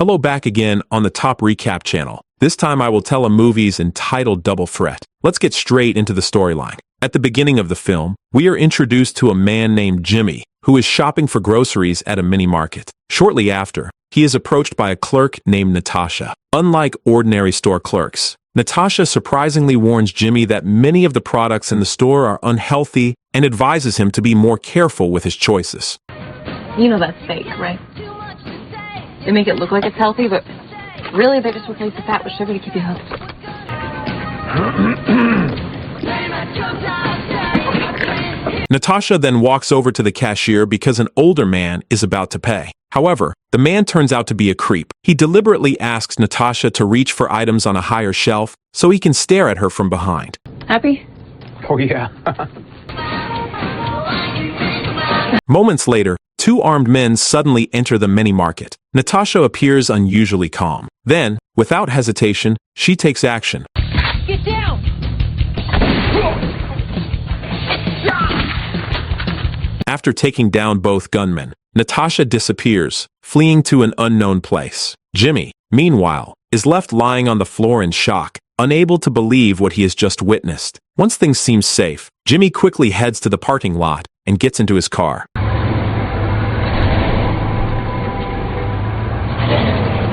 Hello, back again on the Top Recap channel. This time I will tell a movie's entitled Double Threat. Let's get straight into the storyline. At the beginning of the film, we are introduced to a man named Jimmy, who is shopping for groceries at a mini market. Shortly after, he is approached by a clerk named Natasha. Unlike ordinary store clerks, Natasha surprisingly warns Jimmy that many of the products in the store are unhealthy and advises him to be more careful with his choices. You know that's fake, right? They make it look like it's healthy, but really they just replace the fat with sugar to keep you hooked. Natasha then walks over to the cashier because an older man is about to pay. However, the man turns out to be a creep. He deliberately asks Natasha to reach for items on a higher shelf so he can stare at her from behind. Happy? Oh, yeah. Moments later, two armed men suddenly enter the mini market. Natasha appears unusually calm. Then, without hesitation, she takes action. Get down! After taking down both gunmen, Natasha disappears, fleeing to an unknown place. Jimmy, meanwhile, is left lying on the floor in shock, unable to believe what he has just witnessed. Once things seem safe, Jimmy quickly heads to the parking lot and gets into his car.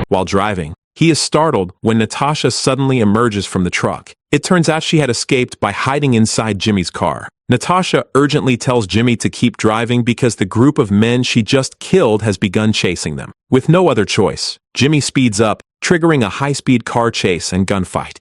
While driving, he is startled when Natasha suddenly emerges from the truck. It turns out she had escaped by hiding inside Jimmy's car. Natasha urgently tells Jimmy to keep driving because the group of men she just killed has begun chasing them. With no other choice, Jimmy speeds up, triggering a high-speed car chase and gunfight.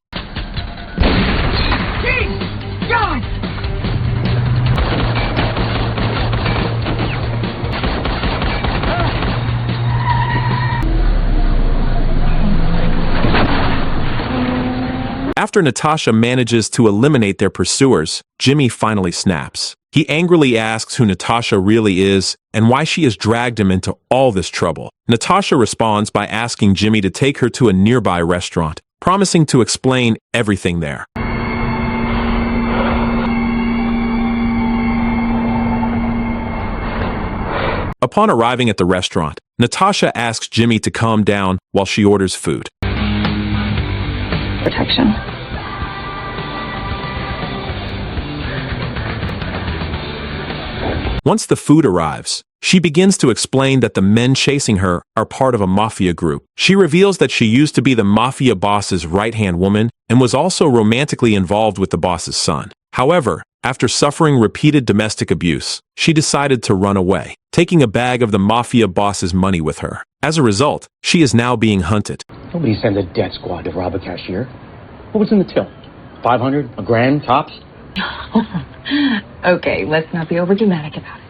After Natasha manages to eliminate their pursuers, Jimmy finally snaps. He angrily asks who Natasha really is and why she has dragged him into all this trouble. Natasha responds by asking Jimmy to take her to a nearby restaurant, promising to explain everything there. Upon arriving at the restaurant, Natasha asks Jimmy to calm down while she orders food. Protection. Once the food arrives, she begins to explain that the men chasing her are part of a mafia group. She reveals that she used to be the mafia boss's right-hand woman and was also romantically involved with the boss's son. However, after suffering repeated domestic abuse, she decided to run away, taking a bag of the mafia boss's money with her. As a result, she is now being hunted. Nobody sends a death squad to rob a cashier. What was in the till? 500? A grand, tops? Okay, let's not be overdramatic about it.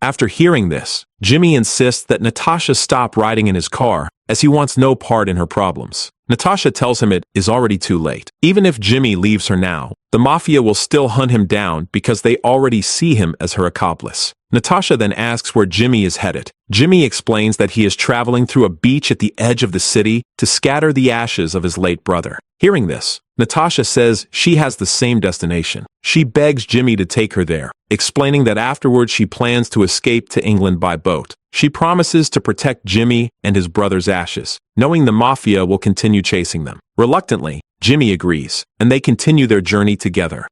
After hearing this, Jimmy insists that Natasha stop riding in his car as he wants no part in her problems. Natasha tells him it is already too late. Even if Jimmy leaves her now, the mafia will still hunt him down because they already see him as her accomplice. Natasha then asks where Jimmy is headed. Jimmy explains that he is traveling through a beach at the edge of the city to scatter the ashes of his late brother. Hearing this, Natasha says she has the same destination. She begs Jimmy to take her there, explaining that afterwards she plans to escape to England by boat. She promises to protect Jimmy and his brother's ashes, knowing the mafia will continue chasing them. Reluctantly, Jimmy agrees, and they continue their journey together.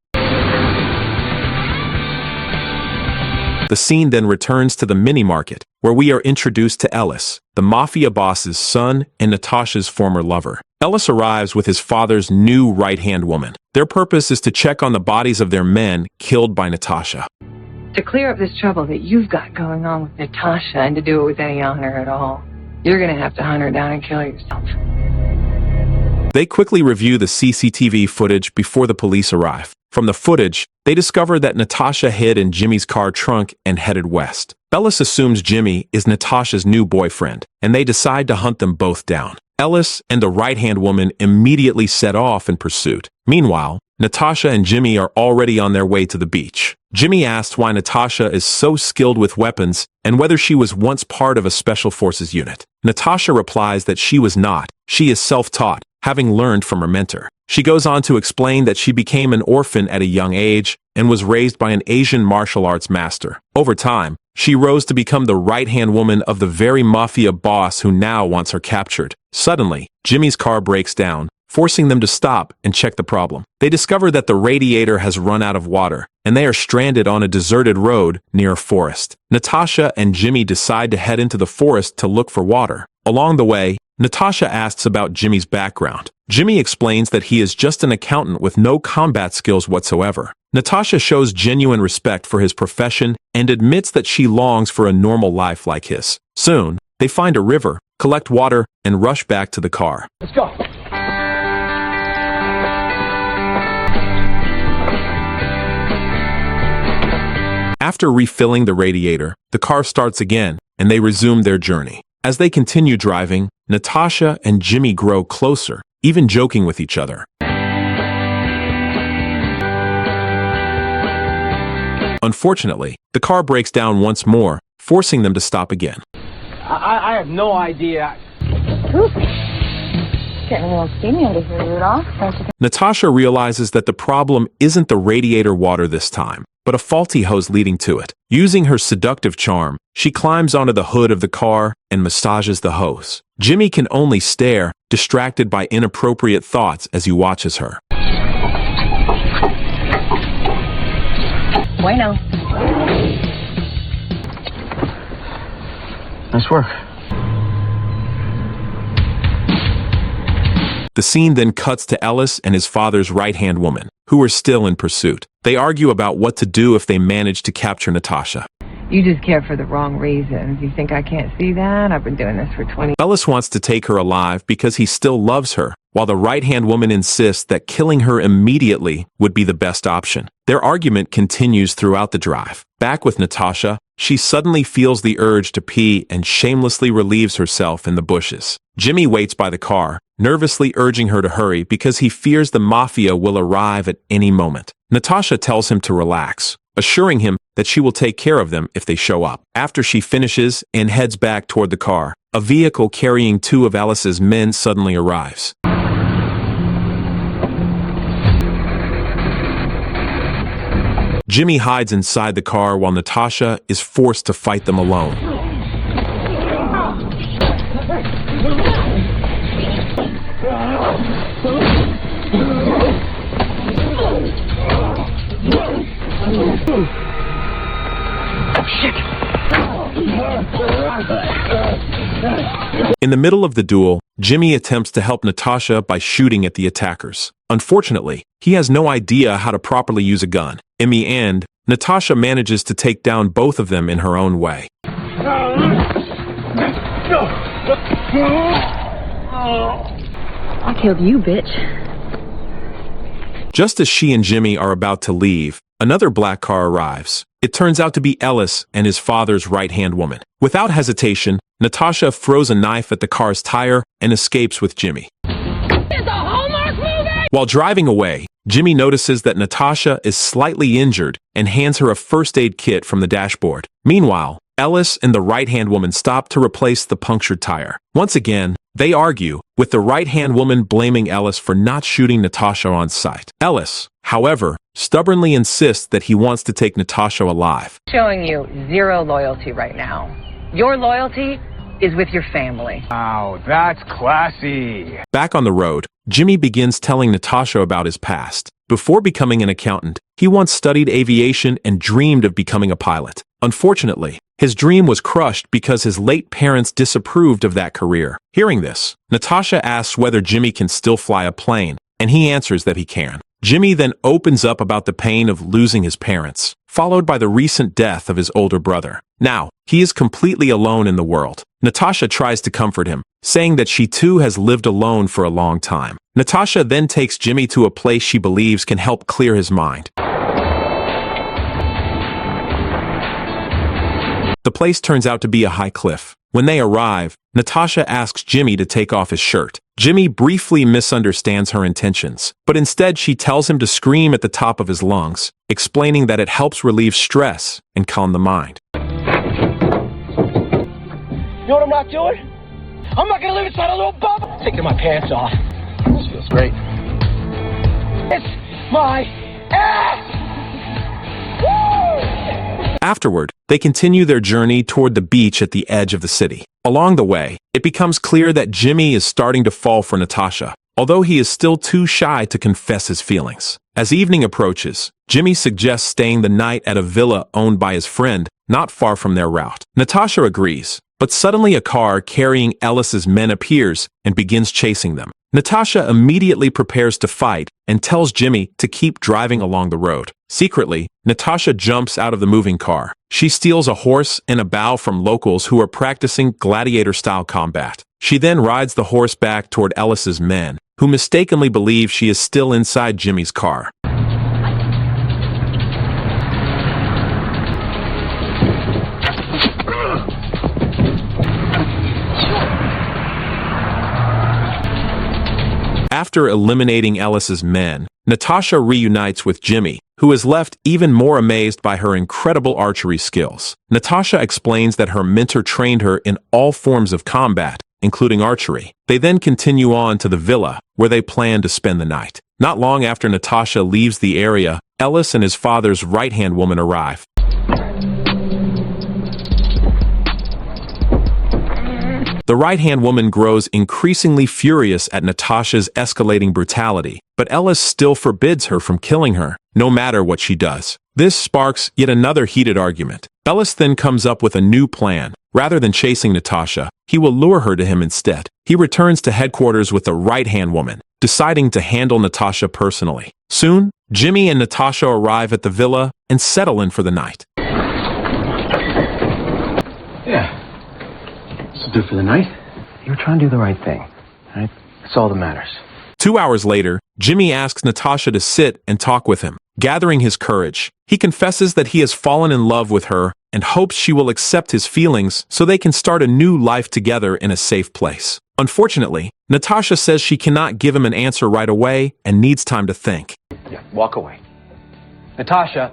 The scene then returns to the mini market, where we are introduced to Ellis, the mafia boss's son and Natasha's former lover. Ellis arrives with his father's new right-hand woman. Their purpose is to check on the bodies of their men killed by Natasha. To clear up this trouble that you've got going on with Natasha and to do it with any honor at all, you're gonna have to hunt her down and kill her yourself. They quickly review the CCTV footage before the police arrive. From the footage, they discover that Natasha hid in Jimmy's car trunk and headed west. Ellis assumes Jimmy is Natasha's new boyfriend, and they decide to hunt them both down. Ellis and the right-hand woman immediately set off in pursuit. Meanwhile, Natasha and Jimmy are already on their way to the beach. Jimmy asks why Natasha is so skilled with weapons and whether she was once part of a special forces unit. Natasha replies that she was not. She is self-taught, having learned from her mentor. She goes on to explain that she became an orphan at a young age and was raised by an Asian martial arts master. Over time, She rose to become the right-hand woman of the very mafia boss who now wants her captured. Suddenly, Jimmy's car breaks down, forcing them to stop and check the problem. They discover that the radiator has run out of water, and they are stranded on a deserted road near a forest. Natasha and Jimmy decide to head into the forest to look for water. Along the way, Natasha asks about Jimmy's background. Jimmy explains that he is just an accountant with no combat skills whatsoever. Natasha shows genuine respect for his profession and admits that she longs for a normal life like his. Soon, they find a river, collect water, and rush back to the car. Let's go. After refilling the radiator, the car starts again, and they resume their journey. As they continue driving, Natasha and Jimmy grow closer, even joking with each other. Unfortunately, the car breaks down once more, forcing them to stop again. I have no idea. Ooh. Getting a little steamy under here, Rudolph. Natasha realizes that the problem isn't the radiator water this time, but a faulty hose leading to it. Using her seductive charm, she climbs onto the hood of the car and massages the hose. Jimmy can only stare, distracted by inappropriate thoughts as he watches her. Bueno. Nice work. The scene then cuts to Ellis and his father's right-hand woman, who are still in pursuit. They argue about what to do if they manage to capture Natasha. You just care for the wrong reasons. You think I can't see that? I've been doing this for 20 Ellis wants to take her alive because he still loves her, while the right-hand woman insists that killing her immediately would be the best option. Their argument continues throughout the drive. Back with Natasha, she suddenly feels the urge to pee and shamelessly relieves herself in the bushes. Jimmy waits by the car, nervously urging her to hurry because he fears the mafia will arrive at any moment. Natasha tells him to relax, assuring him that she will take care of them if they show up. After she finishes and heads back toward the car, a vehicle carrying two of Alice's men suddenly arrives. Jimmy hides inside the car while Natasha is forced to fight them alone. In the middle of the duel, Jimmy attempts to help Natasha by shooting at the attackers. Unfortunately, he has no idea how to properly use a gun. In the end, Natasha manages to take down both of them in her own way. I killed you, bitch. Just as she and Jimmy are about to leave, another black car arrives. It turns out to be Ellis and his father's right-hand woman. Without hesitation, Natasha throws a knife at the car's tire and escapes with Jimmy. It's a Hallmark movie! While driving away, Jimmy notices that Natasha is slightly injured and hands her a first aid kit from the dashboard. Meanwhile, Ellis and the right-hand woman stop to replace the punctured tire. Once again, they argue, with the right-hand woman blaming Ellis for not shooting Natasha on sight. Ellis, however, stubbornly insists that he wants to take Natasha alive. Showing you zero loyalty right now. Your loyalty is with your family. Wow, that's classy. Back on the road, Jimmy begins telling Natasha about his past. Before becoming an accountant, he once studied aviation and dreamed of becoming a pilot. Unfortunately, his dream was crushed because his late parents disapproved of that career. Hearing this, Natasha asks whether Jimmy can still fly a plane, and he answers that he can. Jimmy then opens up about the pain of losing his parents, followed by the recent death of his older brother. Now, he is completely alone in the world. Natasha tries to comfort him, saying that she too has lived alone for a long time. Natasha then takes Jimmy to a place she believes can help clear his mind. The place turns out to be a high cliff. When they arrive, Natasha asks Jimmy to take off his shirt. Jimmy briefly misunderstands her intentions, but instead she tells him to scream at the top of his lungs, explaining that it helps relieve stress and calm the mind. You know what I'm not doing? I'm not gonna live inside a little bubble. Taking my pants off. This feels great. It's my ass! Woo! Afterward, they continue their journey toward the beach at the edge of the city. Along the way, it becomes clear that Jimmy is starting to fall for Natasha, although he is still too shy to confess his feelings. As evening approaches, Jimmy suggests staying the night at a villa owned by his friend, not far from their route. Natasha agrees, but suddenly a car carrying Ellis's men appears and begins chasing them. Natasha immediately prepares to fight and tells Jimmy to keep driving along the road. Secretly, Natasha jumps out of the moving car. She steals a horse and a bow from locals who are practicing gladiator-style combat. She then rides the horse back toward Ellis's men, who mistakenly believe she is still inside Jimmy's car. After eliminating Ellis's men, Natasha reunites with Jimmy, who is left even more amazed by her incredible archery skills. Natasha explains that her mentor trained her in all forms of combat, including archery. They then continue on to the villa, where they plan to spend the night. Not long after Natasha leaves the area, Ellis and his father's right-hand woman arrive. The right-hand woman grows increasingly furious at Natasha's escalating brutality, but Ellis still forbids her from killing her, no matter what she does. This sparks yet another heated argument. Ellis then comes up with a new plan. Rather than chasing Natasha, he will lure her to him instead. He returns to headquarters with the right-hand woman, deciding to handle Natasha personally. Soon, Jimmy and Natasha arrive at the villa and settle in for the night. Yeah. This'll do for the night. You were trying to do the right thing, right? That's all that matters. 2 hours later, Jimmy asks Natasha to sit and talk with him. Gathering his courage, he confesses that he has fallen in love with her and hopes she will accept his feelings so they can start a new life together in a safe place. Unfortunately, Natasha says she cannot give him an answer right away and needs time to think. Yeah, walk away. Natasha.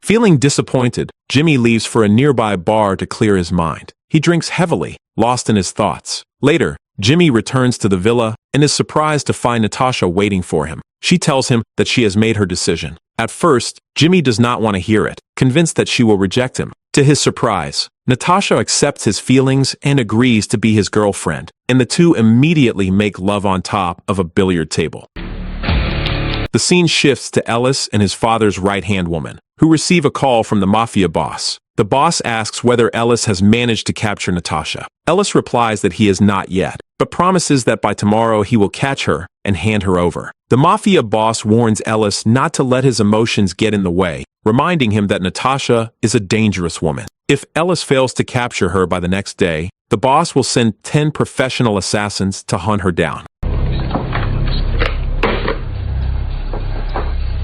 Feeling disappointed, Jimmy leaves for a nearby bar to clear his mind. He drinks heavily, lost in his thoughts. Later, Jimmy returns to the villa and is surprised to find Natasha waiting for him. She tells him that she has made her decision. At first, Jimmy does not want to hear it, convinced that she will reject him. To his surprise, Natasha accepts his feelings and agrees to be his girlfriend, and the two immediately make love on top of a billiard table. The scene shifts to Ellis and his father's right-hand woman, who receive a call from the mafia boss. The boss asks whether Ellis has managed to capture Natasha. Ellis replies that he has not yet, but promises that by tomorrow he will catch her and hand her over. The mafia boss warns Ellis not to let his emotions get in the way, reminding him that Natasha is a dangerous woman. If Ellis fails to capture her by the next day, the boss will send 10 professional assassins to hunt her down.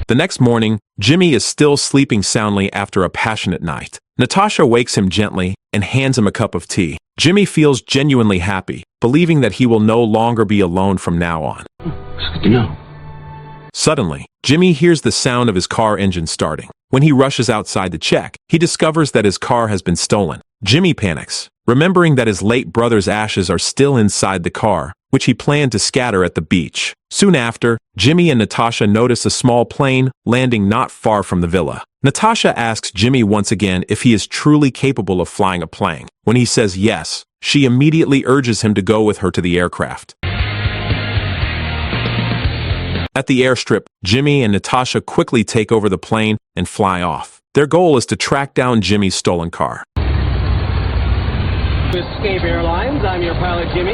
The next morning, Jimmy is still sleeping soundly after a passionate night. Natasha wakes him gently and hands him a cup of tea. Jimmy feels genuinely happy, believing that he will no longer be alone from now on. It's good to know. Suddenly, Jimmy hears the sound of his car engine starting. When he rushes outside to check, he discovers that his car has been stolen. Jimmy panics, remembering that his late brother's ashes are still inside the car, which he planned to scatter at the beach. Soon after, Jimmy and Natasha notice a small plane landing not far from the villa. Natasha asks Jimmy once again if he is truly capable of flying a plane. When he says yes, she immediately urges him to go with her to the aircraft. At the airstrip, Jimmy and Natasha quickly take over the plane and fly off. Their goal is to track down Jimmy's stolen car. Escape Airlines, I'm your pilot, Jimmy.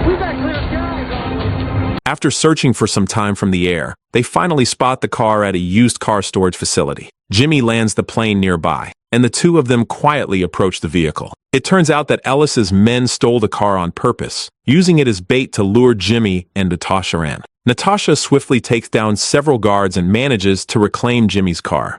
We've got clear skies. After searching for some time from the air, they finally spot the car at a used car storage facility. Jimmy lands the plane nearby, and the two of them quietly approach the vehicle. It turns out that Ellis's men stole the car on purpose, using it as bait to lure Jimmy and Natasha in. Natasha swiftly takes down several guards and manages to reclaim Jimmy's car.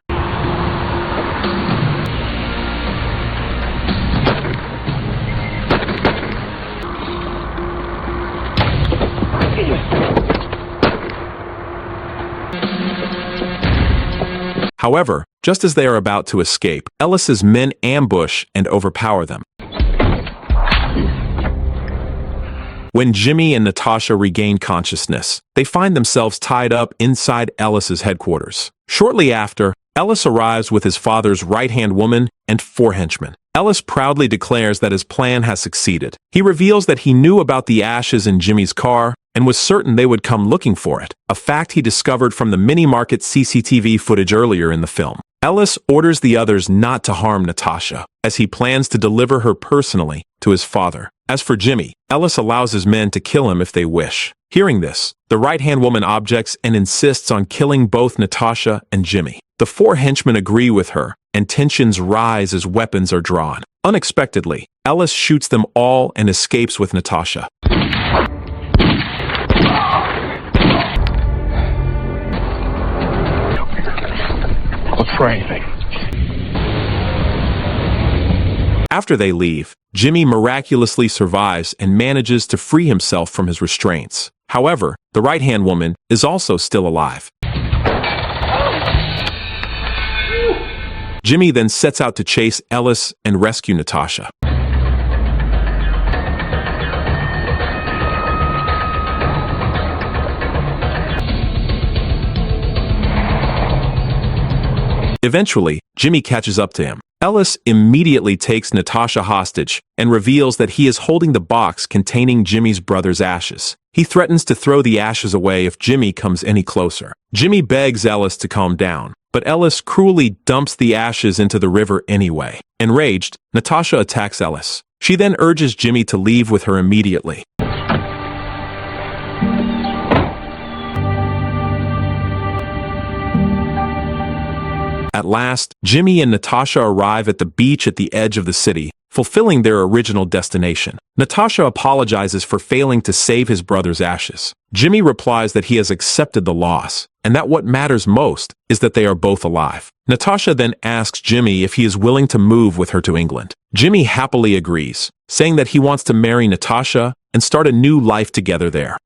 However, just as they are about to escape, Ellis's men ambush and overpower them. When Jimmy and Natasha regain consciousness, they find themselves tied up inside Ellis's headquarters. Shortly after, Ellis arrives with his father's right-hand woman and 4 henchmen. Ellis proudly declares that his plan has succeeded. He reveals that he knew about the ashes in Jimmy's car and was certain they would come looking for it, a fact he discovered from the mini-market CCTV footage earlier in the film. Ellis orders the others not to harm Natasha, as he plans to deliver her personally to his father. As for Jimmy, Ellis allows his men to kill him if they wish. Hearing this, the right-hand woman objects and insists on killing both Natasha and Jimmy. The 4 henchmen agree with her, and tensions rise as weapons are drawn. Unexpectedly, Ellis shoots them all and escapes with Natasha. Look for anything. After they leave, Jimmy miraculously survives and manages to free himself from his restraints. However, the right-hand woman is also still alive. Jimmy then sets out to chase Ellis and rescue Natasha. Eventually, Jimmy catches up to him. Ellis immediately takes Natasha hostage and reveals that he is holding the box containing Jimmy's brother's ashes. He threatens to throw the ashes away if Jimmy comes any closer. Jimmy begs Ellis to calm down, but Ellis cruelly dumps the ashes into the river anyway. Enraged, Natasha attacks Ellis. She then urges Jimmy to leave with her immediately. At last, Jimmy and Natasha arrive at the beach at the edge of the city, fulfilling their original destination. Natasha apologizes for failing to save his brother's ashes. Jimmy replies that he has accepted the loss, and that what matters most is that they are both alive. Natasha then asks Jimmy if he is willing to move with her to England. Jimmy happily agrees, saying that he wants to marry Natasha and start a new life together there.